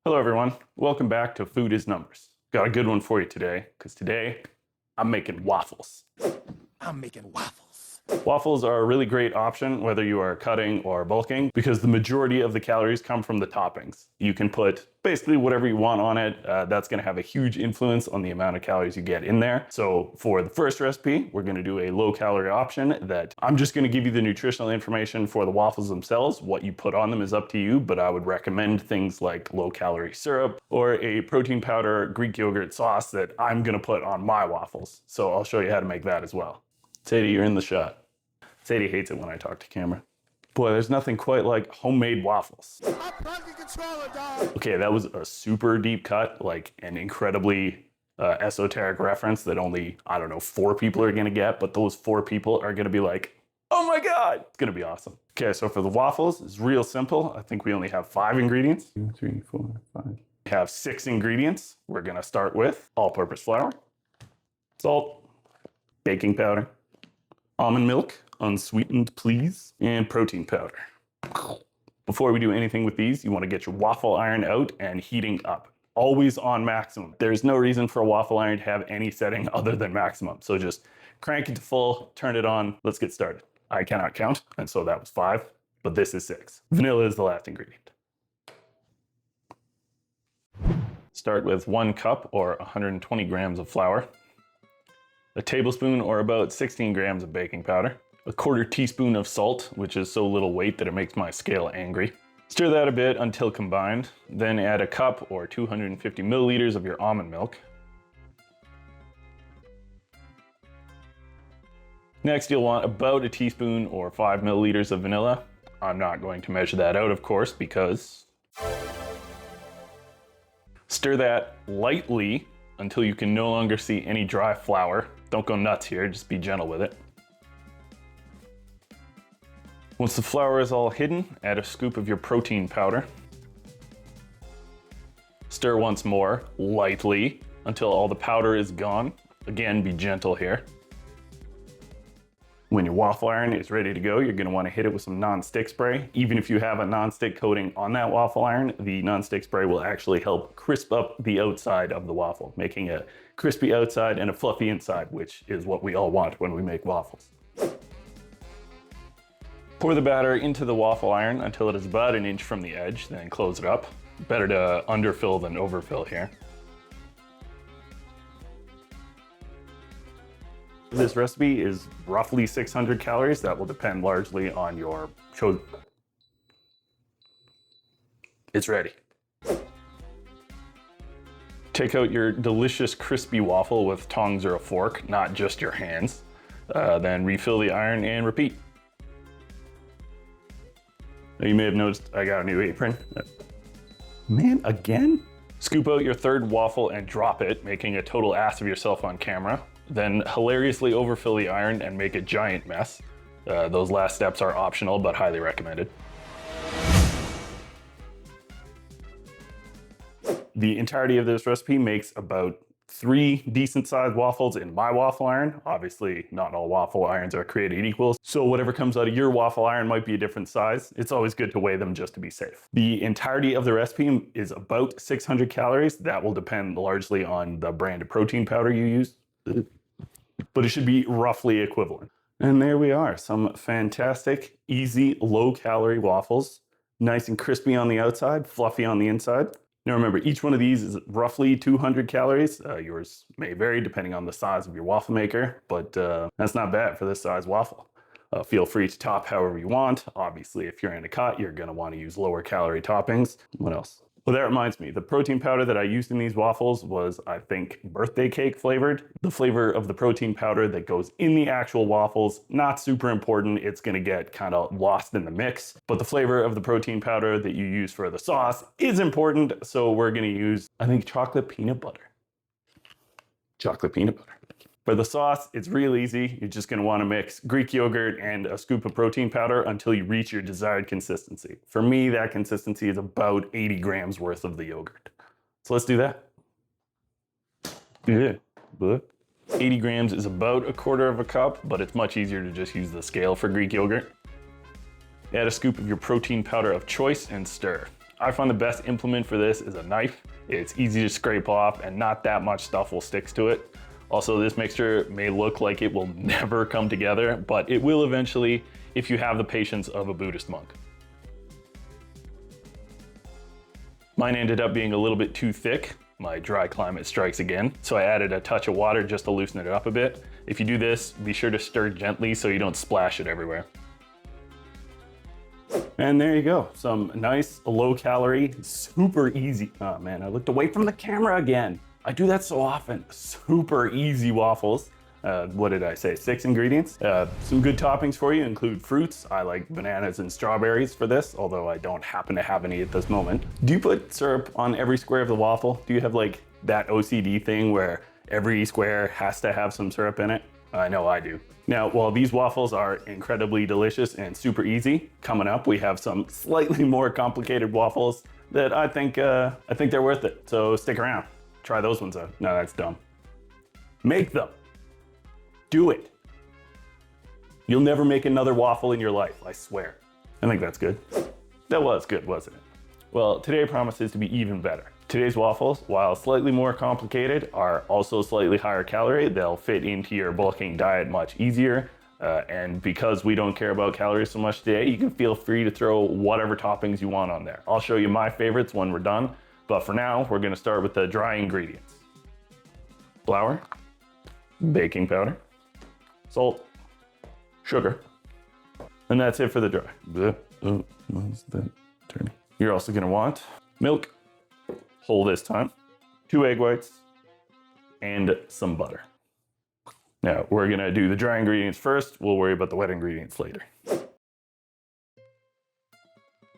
Hello everyone, welcome back to Food is Numbers. Got a good one for you today, because today I'm making waffles. I'm making waffles. Waffles are a really great option whether you are cutting or bulking because the majority of the calories come from the toppings. You can put basically whatever you want on it. That's going to have a huge influence on the amount of calories you get in there. So for the first recipe, we're going to do a low calorie option that I'm just going to give you the nutritional information for the waffles themselves. What you put on them is up to you, but I would recommend things like low calorie syrup or a protein powder Greek yogurt sauce that I'm going to put on my waffles. So I'll show you how to make that as well. Sadie, you're in the shot. Sadie hates it when I talk to camera. Boy, there's nothing quite like homemade waffles. Okay, that was a super deep cut, like an incredibly esoteric reference that only, I don't know, 4 people are gonna get, but those 4 people are gonna be like, oh my God, it's gonna be awesome. Okay, so for the waffles, it's real simple. I think we only have 5 ingredients. 2, 3, 4, 5. We have 6 ingredients. We're gonna start with all-purpose flour, salt, baking powder, almond milk, unsweetened please, and protein powder. Before we do anything with these, you want to get your waffle iron out and heating up. Always on maximum. There's no reason for a waffle iron to have any setting other than maximum. So just crank it to full, turn it on, let's get started. I cannot count, and so that was 5, but this is 6. Vanilla is the last ingredient. Start with 1 cup or 120 grams of flour, a tablespoon or about 16 grams of baking powder, a 1/4 teaspoon of salt, which is so little weight that it makes my scale angry. Stir that a bit until combined, then add a cup or 250 milliliters of your almond milk. Next, you'll want about a teaspoon or 5 milliliters of vanilla. I'm not going to measure that out, of course, because... Stir that lightly until you can no longer see any dry flour. Don't go nuts here, just be gentle with it. Once the flour is all hidden, add a scoop of your protein powder. Stir once more, lightly, until all the powder is gone. Again, be gentle here. When your waffle iron is ready to go, you're going to want to hit it with some non-stick spray. Even if you have a non-stick coating on that waffle iron, the non-stick spray will actually help crisp up the outside of the waffle, making a crispy outside and a fluffy inside, which is what we all want when we make waffles. Pour the batter into the waffle iron until it is about 1 inch from the edge, then close it up. Better to underfill than overfill here. This recipe is roughly 600 calories. That will depend largely on your choice. It's ready. Take out your delicious crispy waffle with tongs or a fork, not just your hands. Then refill the iron and repeat. Now you may have noticed I got a new apron. Man, again? Scoop out your 3rd waffle and drop it, making a total ass of yourself on camera. Then hilariously overfill the iron and make a giant mess. Those last steps are optional, but highly recommended. The entirety of this recipe makes about 3 decent sized waffles in my waffle iron. Obviously, not all waffle irons are created equal, so whatever comes out of your waffle iron might be a different size. It's always good to weigh them just to be safe. The entirety of the recipe is about 600 calories. That will depend largely on the brand of protein powder you use, but it should be roughly equivalent. And there we are, some fantastic, easy, low-calorie waffles. Nice and crispy on the outside, fluffy on the inside. Now remember, each one of these is roughly 200 calories. Yours may vary depending on the size of your waffle maker, but that's not bad for this size waffle. Feel free to top however you want. Obviously, if you're in a cut, you're gonna wanna use lower calorie toppings. What else? Well, that reminds me, the protein powder that I used in these waffles was, I think, birthday cake flavored. The flavor of the protein powder that goes in the actual waffles, not super important. It's gonna get kind of lost in the mix. But the flavor of the protein powder that you use for the sauce is important. So we're gonna use, I think, chocolate peanut butter. Chocolate peanut butter. For the sauce, it's real easy. You're just gonna wanna mix Greek yogurt and a scoop of protein powder until you reach your desired consistency. For me, that consistency is about 80 grams worth of the yogurt. So let's do that. Yeah. 80 grams is about 1/4 cup, but it's much easier to just use the scale for Greek yogurt. Add a scoop of your protein powder of choice and stir. I find the best implement for this is a knife. It's easy to scrape off and not that much stuff will stick to it. Also, this mixture may look like it will never come together, but it will eventually if you have the patience of a Buddhist monk. Mine ended up being a little bit too thick. My dry climate strikes again, so I added a touch of water just to loosen it up a bit. If you do this, be sure to stir gently so you don't splash it everywhere. And there you go, some nice low calorie, super easy. Oh man, I looked away from the camera again. I do that so often. Super easy waffles. What did I say? 6 ingredients. Some good toppings for you include fruits. I like bananas and strawberries for this, although I don't happen to have any at this moment. Do you put syrup on every square of the waffle? Do you have like that OCD thing where every square has to have some syrup in it? I know I do. Now, while these waffles are incredibly delicious and super easy, coming up we have some slightly more complicated waffles that I think they're worth it. So stick around. Try those ones out. No, that's dumb. Make them. Do it. You'll never make another waffle in your life, I swear. I think that's good. That was good, wasn't it? Well, today promises to be even better. Today's waffles, while slightly more complicated, are also slightly higher calorie. They'll fit into your bulking diet much easier. And because we don't care about calories so much today, you can feel free to throw whatever toppings you want on there. I'll show you my favorites when we're done. But for now, we're gonna start with the dry ingredients. Flour, baking powder, salt, sugar, and that's it for the dry. What's that turning? You're also gonna want milk, whole this time, 2 egg whites, and some butter. Now, we're gonna do the dry ingredients first. We'll worry about the wet ingredients later.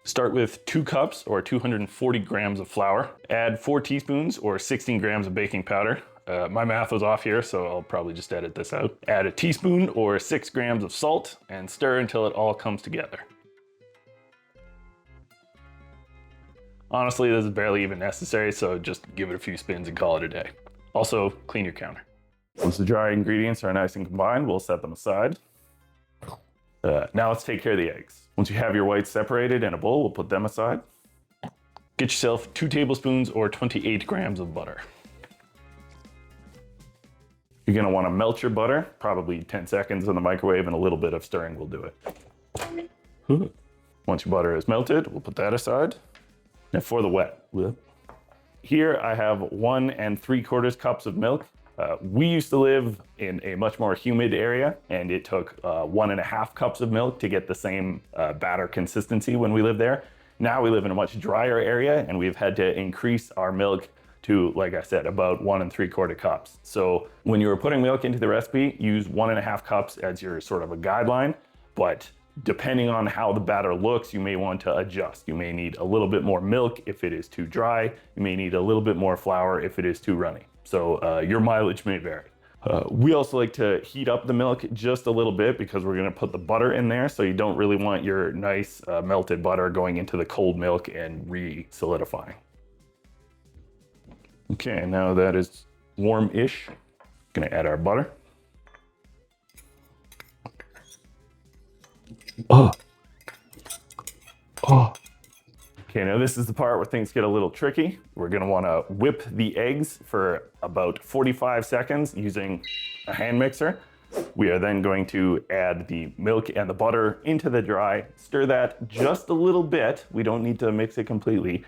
Start with 2 cups or 240 grams of flour. Add 4 teaspoons or 16 grams of baking powder. My math was off here, so I'll probably just edit this out. Add a teaspoon or 6 grams of salt and stir until it all comes together. Honestly, this is barely even necessary, so just give it a few spins and call it a day. Also, clean your counter. Once the dry ingredients are nice and combined, we'll set them aside. Now let's take care of the eggs. Once you have your whites separated in a bowl, we'll put them aside. Get yourself 2 tablespoons or 28 grams of butter. You're gonna wanna melt your butter, probably 10 seconds in the microwave, and a little bit of stirring will do it. Once your butter is melted, we'll put that aside. Now for the wet. Here I have 1 3/4 cups of milk. We used to live in a much more humid area, and it took 1.5 cups of milk to get the same batter consistency when we lived there. Now we live in a much drier area, and we've had to increase our milk to, like I said, about 1 3/4 cups. So when you were putting milk into the recipe, use 1.5 cups as your sort of a guideline, but depending on how the batter looks, you may want to adjust. You may need a little bit more milk if it is too dry. You may need a little bit more flour if it is too runny. So your mileage may vary. We also like to heat up the milk just a little bit because we're gonna put the butter in there, so you don't really want your nice melted butter going into the cold milk and re-solidifying. Okay, now that is warm-ish, gonna add our butter. Oh. Okay, now this is the part where things get a little tricky. We're gonna wanna whip the eggs for about 45 seconds using a hand mixer. We are then going to add the milk and the butter into the dry, stir that just a little bit. We don't need to mix it completely.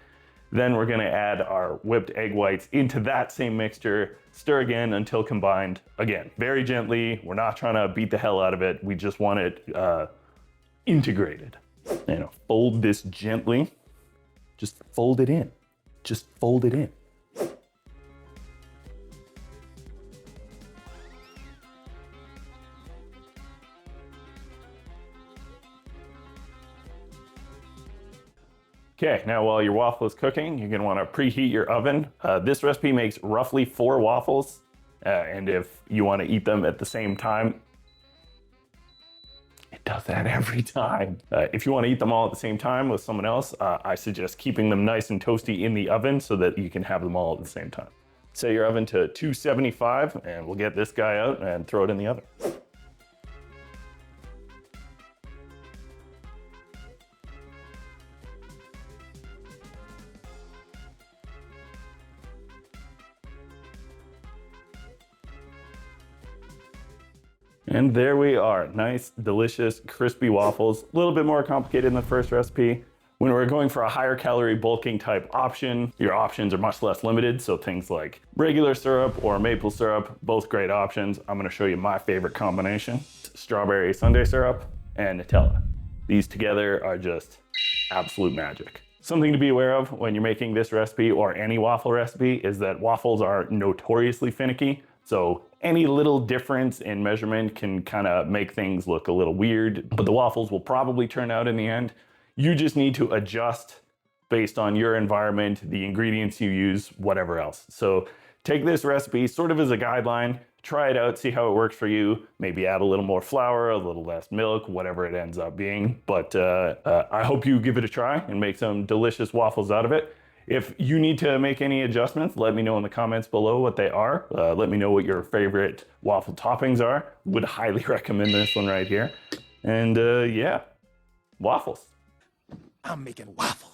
Then we're gonna add our whipped egg whites into that same mixture, stir again until combined. Again, very gently. We're not trying to beat the hell out of it. We just want it integrated. And fold this gently. Just fold it in. Just fold it in. Okay, now while your waffle is cooking, you're gonna wanna preheat your oven. This recipe makes roughly 4 waffles, and if you wanna eat them at the same time, it does that every time. If you wanna eat them all at the same time with someone else, I suggest keeping them nice and toasty in the oven so that you can have them all at the same time. Set your oven to 275, and we'll get this guy out and throw it in the oven. And there we are. Nice, delicious, crispy waffles. A little bit more complicated than the first recipe. When we're going for a higher calorie bulking type option, your options are much less limited. So things like regular syrup or maple syrup, both great options. I'm gonna show you my favorite combination: strawberry sundae syrup and Nutella. These together are just absolute magic. Something to be aware of when you're making this recipe or any waffle recipe is that waffles are notoriously finicky. So any little difference in measurement can kind of make things look a little weird, but the waffles will probably turn out in the end. You just need to adjust based on your environment, the ingredients you use, whatever else. So take this recipe sort of as a guideline, try it out, see how it works for you. Maybe add a little more flour, a little less milk, whatever it ends up being. But I hope you give it a try and make some delicious waffles out of it. If you need to make any adjustments, let me know in the comments below what they are. Let me know what your favorite waffle toppings are. Would highly recommend this one right here. And yeah, waffles. I'm making waffles.